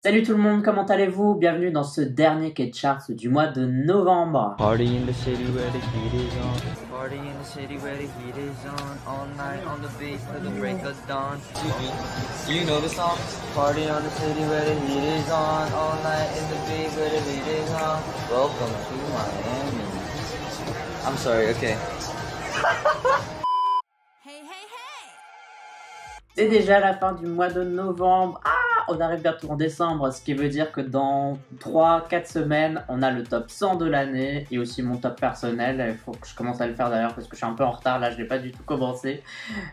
Salut tout le monde, comment allez-vous? Bienvenue dans ce dernier K-Charts du mois de novembre. Party in the city where the heat is on. Party in the city where the heat is on. All night on the beat till the break of dawn. Do you know the song? Party on the city where the heat is on. All night in the beat where the heat is on. Welcome to Miami. I'm sorry, okay. C'est déjà la fin du mois de novembre. On arrive bientôt en décembre, ce qui veut dire que dans 3-4 semaines, on a le top 100 de l'année et aussi mon top personnel. Il faut que je commence à le faire d'ailleurs parce que je suis un peu en retard, là je n'ai pas du tout commencé.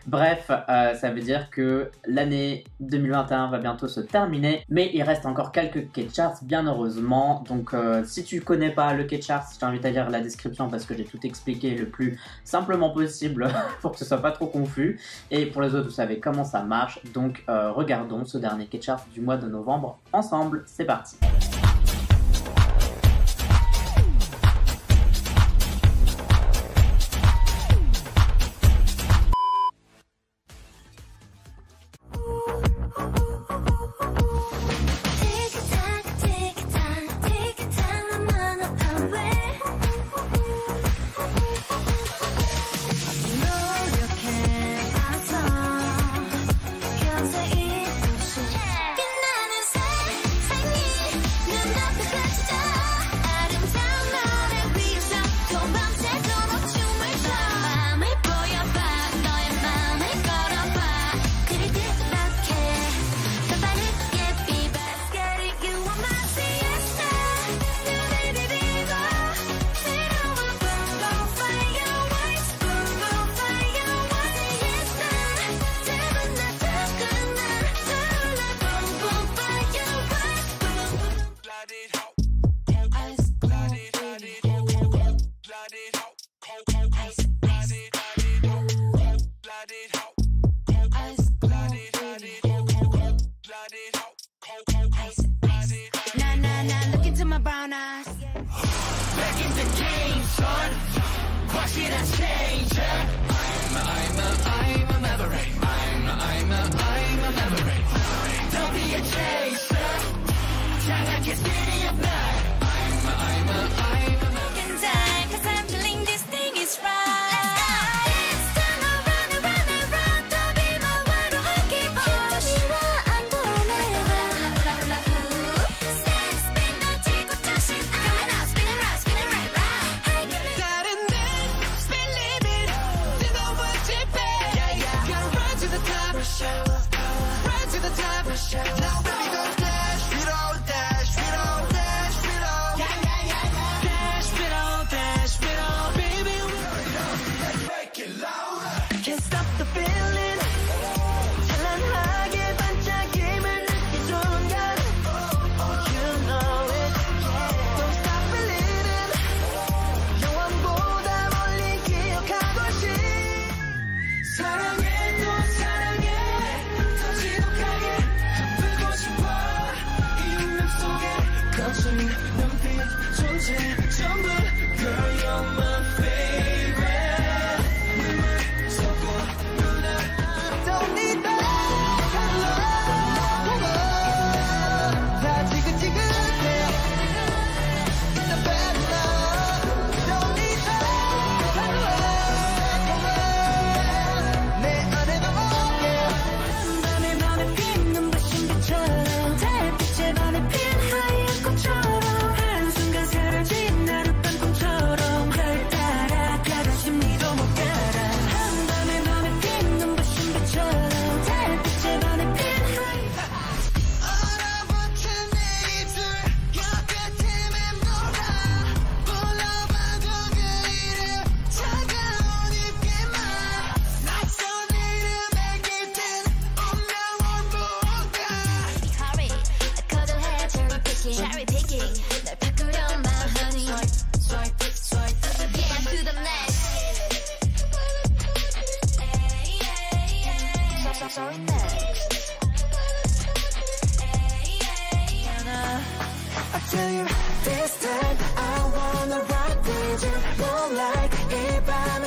Bref, ça veut dire que l'année 2021 va bientôt se terminer, mais il reste encore quelques K-Charts bien heureusement. Donc si tu connais pas le K-Charts, je t'invite à lire la description parce que j'ai tout expliqué le plus simplement possible pour que ce soit pas trop confus. Et pour les autres, vous savez comment ça marche, donc regardons ce dernier K-Charts du mois de novembre ensemble, c'est parti.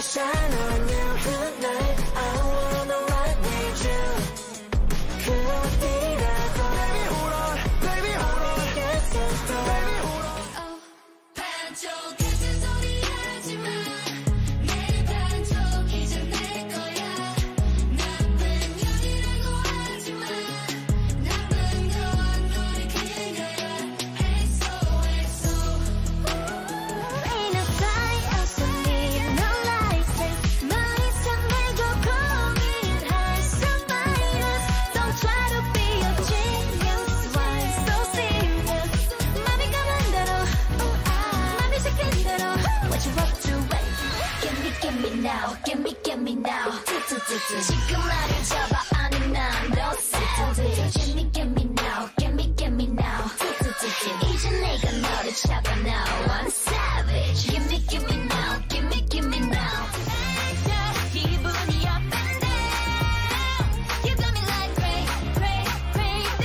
Shine on you tonight. I wanna ride with you. Baby, hold on, baby, 지금 나를 잡아 아니 난너 Get me, get me now, get me, get me now. 이제 내가 너를 잡아 now. I'm savage. Give me, give me now, give me, give me now. 기분이 up and down. You got me like crazy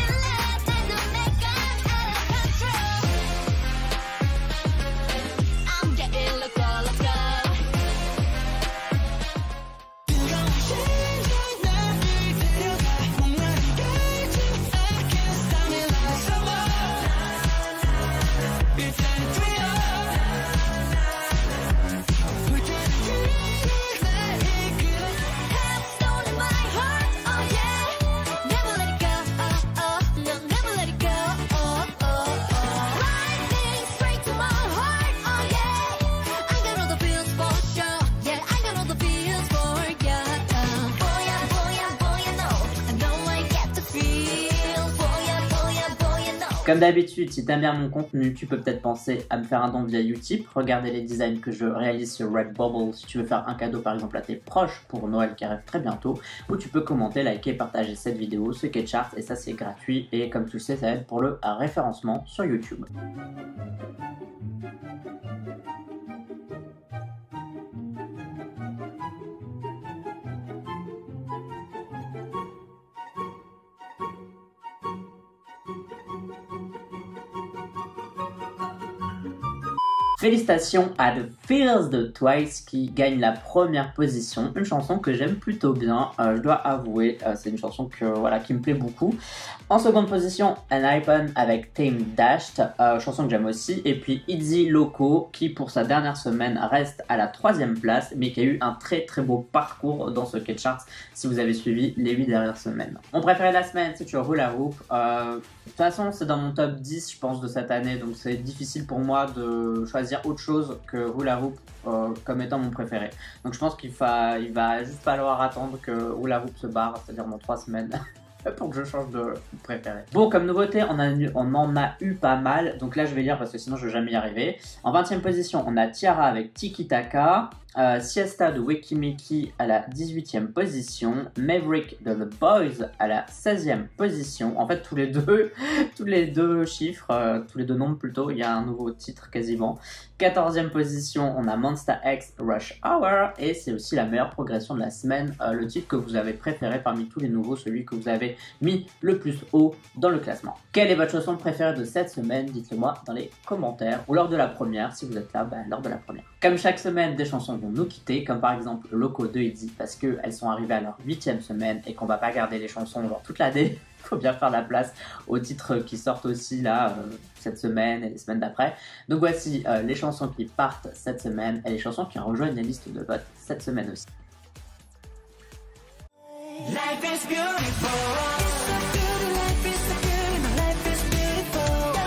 love. 나도 내가 out of control. I'm getting loco. Comme d'habitude, si t'aimes bien mon contenu, tu peux peut-être penser à me faire un don via Utip, regarder les designs que je réalise sur Redbubble si tu veux faire un cadeau par exemple à tes proches pour Noël qui arrive très bientôt, ou tu peux commenter, liker, partager cette vidéo, ce qu'est Charts, et ça c'est gratuit, et comme tu le sais, ça aide pour le référencement sur YouTube. Félicitations à The Feels de Twice qui gagne la première position, une chanson que j'aime plutôt bien, je dois avouer, c'est une chanson qui me plaît beaucoup. En seconde position, An Icon avec Tame Dashed, chanson que j'aime aussi, et puis Itzy Loco qui pour sa dernière semaine reste à la 3e place mais qui a eu un très très beau parcours dans ce K Charts si vous avez suivi les 8 dernières semaines. Mon préféré de la semaine c'est sur Hula Hoop, de toute façon c'est dans mon top 10 je pense de cette année donc c'est difficile pour moi de choisir autre chose que Hula Hoop comme étant mon préféré. Donc je pense il va juste falloir attendre que Hula Hoop se barre, c'est-à-dire dans 3 semaines. Pour que je change de préféré. Bon, comme nouveauté, on en a eu pas mal. Donc là, je vais lire parce que sinon, je vais jamais y arriver. En 20e position, on a Tiara avec Tiki Taka. Siesta de Wekimiki à la 18e position. Maverick de The Boys à la 16e position. En fait, tous les deux chiffres, tous les deux nombres plutôt, il y a un nouveau titre quasiment. 14e position, on a Monsta X Rush Hour. Et c'est aussi la meilleure progression de la semaine. Le titre que vous avez préféré parmi tous les nouveaux, celui que vous avez mis le plus haut dans le classement. Quelle est votre chanson préférée de cette semaine? Dites-le moi dans les commentaires. Ou lors de la première, si vous êtes là, lors de la première. Comme chaque semaine, des chansons vont nous quitter, comme par exemple Loco de Itzy, parce qu'elles sont arrivées à leur 8e semaine et qu'on va pas garder les chansons genre toute l'année. Il faut bien faire la place aux titres qui sortent aussi là cette semaine et les semaines d'après. Donc voici les chansons qui partent cette semaine et les chansons qui rejoignent la liste de vote cette semaine aussi. Life is beautiful. Life is so beautiful. Life is beautiful.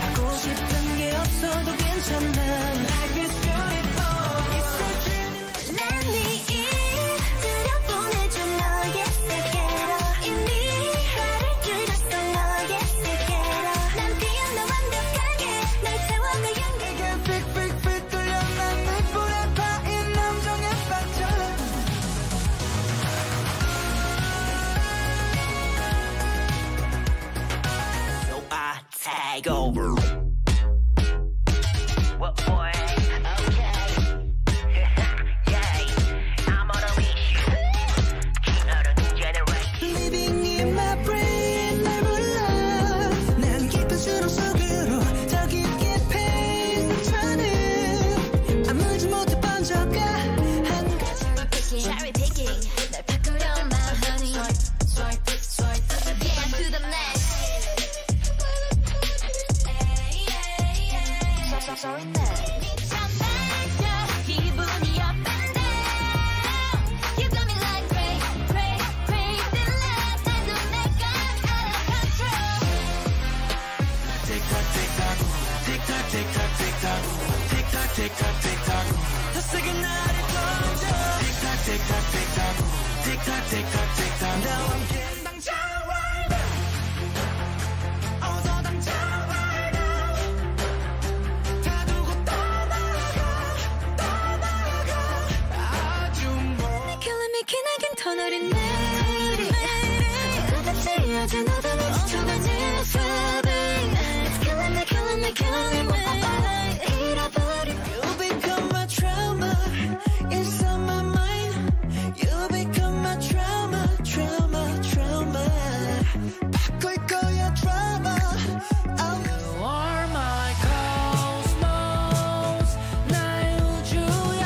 하고 싶은 게 없어도 괜찮아. Life is beautiful. It's so beautiful. 난 네 일 들여보내줘 너의 세계로. 이미 발을 들였어 너의 세계로. 난 그냥 너 완벽하게 날 채워 내 연기가 픽픽픽 뚫려 난 네 불에 파인 감정에 빠져. Take over. What boy? Okay. Yeah. I'm on a mission. Another generation. Living in my brain, never love. 난 깊은 수렁 속으로 더 깊게 패인 상처는 아무지 못해 번져가 한 가지만 picking, cherry picking. 날 바꾸려 my honey. Swipe, yeah to the next. 기분이 up and down. You got me like crazy love. 나도 내가 out of control. Tick-tock, tick-tock, tick-tock, tick-tock, tick-tock, tick-tock, tick-tock, tick-tock. 더 세게 나를 던져. Tick-tock, tick-tock, tick-tock, tick-tock, tick-tock, tick-tock. 나와 함께 당장 right now. 어서 당장 right now. 다 두고 떠나가 아주 멀. 내 killing me 기나긴 터널이 이제 너도 내 온종일 disturbing. It's killing me, killing me. 잃어버린 You become my trauma inside my mind. You become my trauma, trauma, trauma. 바꿀 거야 drama. You are my cosmos. 나의 우주야.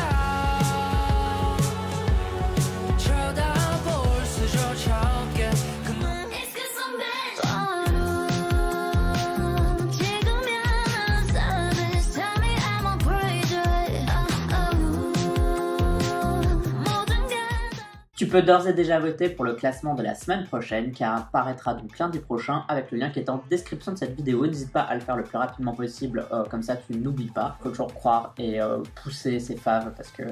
쳐다볼 수조차 없게. It's cause I'm bad. 지금이야 savage. Tell me I'm on parade. 모든 게 Tu peux d'ores et déjà voter pour le classement de la semaine prochaine qui apparaîtra donc lundi prochain avec le lien qui est en description de cette vidéo. N'hésite pas à le faire le plus rapidement possible, comme ça tu n'oublies pas. Faut toujours croire et pousser ses faves parce que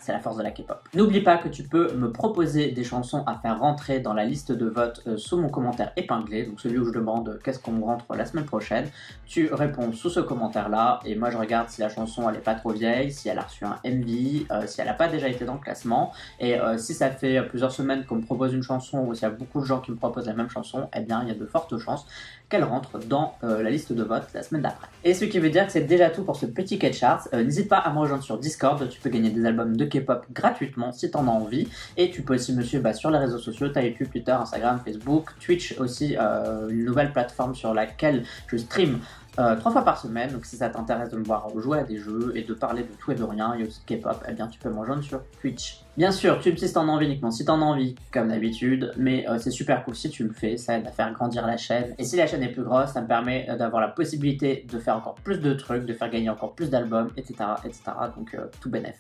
c'est la force de la K-pop. N'oublie pas que tu peux me proposer des chansons à faire rentrer dans la liste de vote sous mon commentaire épinglé, donc celui où je demande qu'est-ce qu'on me rentre la semaine prochaine. Tu réponds sous ce commentaire là et moi je regarde si la chanson elle est pas trop vieille, si elle a reçu un MV, si elle n'a pas déjà été dans le classement et si ça fait plusieurs semaines qu'on me propose une chanson ou s'il y a beaucoup de gens qui me proposent la même chanson, eh bien il y a de fortes chances qu'elle rentre dans la liste de vote la semaine d'après. Et ce qui veut dire que c'est déjà tout pour ce petit K-Charts. N'hésite pas à me rejoindre sur Discord, tu peux gagner des albums de K-pop gratuitement si t'en as envie et tu peux aussi me suivre sur les réseaux sociaux, t'as YouTube, Twitter, Instagram, Facebook, Twitch aussi, une nouvelle plateforme sur laquelle je stream 3 fois par semaine, donc si ça t'intéresse de me voir jouer à des jeux et de parler de tout et de rien et aussi de K-pop, eh bien tu peux me rejoindre sur Twitch. Bien sûr, tu me dis si t'en as envie uniquement si t'en as envie, comme d'habitude, mais c'est super cool si tu le fais, ça aide à faire grandir la chaîne. Et si la chaîne est plus grosse, ça me permet d'avoir la possibilité de faire encore plus de trucs, de faire gagner encore plus d'albums, etc., etc. Donc tout bénef.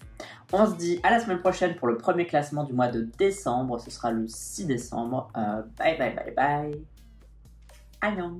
On se dit à la semaine prochaine pour le premier classement du mois de décembre, ce sera le 6 décembre. Bye bye bye bye. Annyeong.